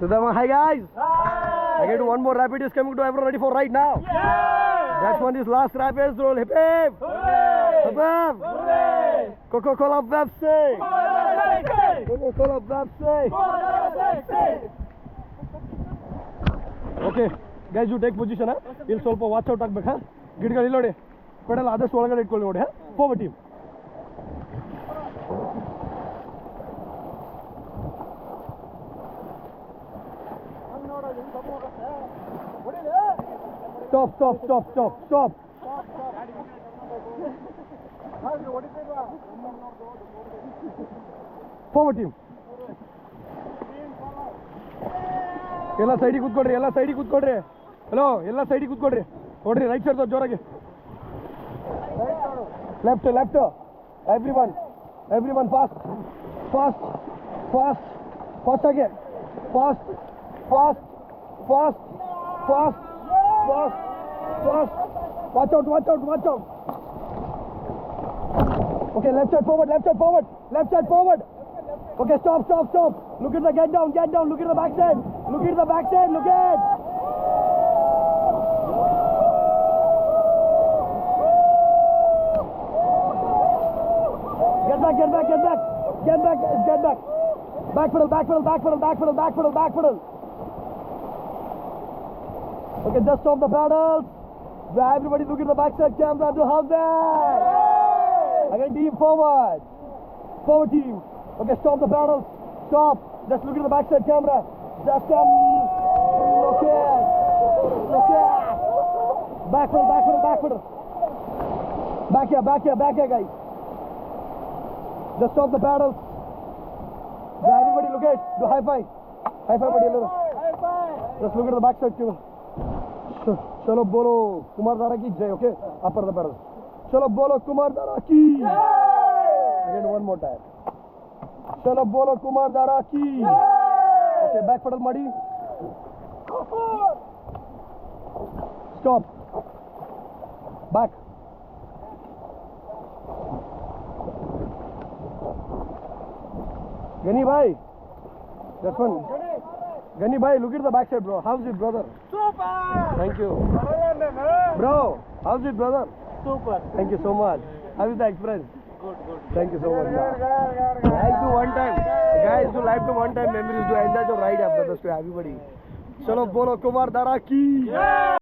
Sudama, hi guys. Hi. Again, one more rapid is coming to everyone ready for right now. Yeah. That one is last rapid roll. Hip hip. Hooray. Hip hip. Hooray. Coca-Cola Pepsi. Coca-Cola Pepsi. Okay, guys, you take position. You'll ಸ್ವಲ್ಪ watch out ಆಗಬೇಕು. ಗಿಡಗಳು ಇಲ್ಲಿ ನೋಡಿ. Pedal ಆದಷ್ಟು ಒಳಗಡೆ ಇಟ್ಕೊಳ್ಳಿ ನೋಡಿ. Forward team. Stop. Forward team. ಎಲ್ಲ ಸೈಡಿಗೆ ಕೂತ್ಕೊಳ್ರಿ ಹಲೋ ಎಲ್ಲ ಸೈಡಿಗೆ ಕೂತ್ಕೊಳ್ರಿ ನೋಡ್ರಿ ರೈಟ್ ಸೈಡ್ ಜೋರಾಗಿ ಲೆಫ್ಟ್ ಎವ್ರಿವನ್ ಫಾಸ್ಟ್ ಆಗಿ fast watch out okay left side forward Okay, stop. Look at the get down. Look at the backside. Look at. Get back. Back pedal. Okay, just stop the pedals. Everybody look at the backside camera to have that. Again, team forward team. Okay, stop the pedals. Stop. Just look at the backside camera. Just look at. Back pedal. Back here, guys. Just stop the pedals. Everybody look at. Do high five, buddy. Just look at the backside camera. Chalo bolo Kumar Dara ki jai. Okay, upper the pedals. Chalo bolo Kumar Dara ki. Again, one more time. चलो बोलो कुमार दारा की okay back pedal ಮಾಡಿ stop back Gani bhai that's one Gani bhai look at the back side bro how's it brother Super. thank you bro how's it brother Super. thank you so much how is the experience Good. Thank you so much. Guys, do one time. Guys, do live to one time memories. Do enjoy the ride, brothers, to everybody. Chalo bolo Kumar Dara ki.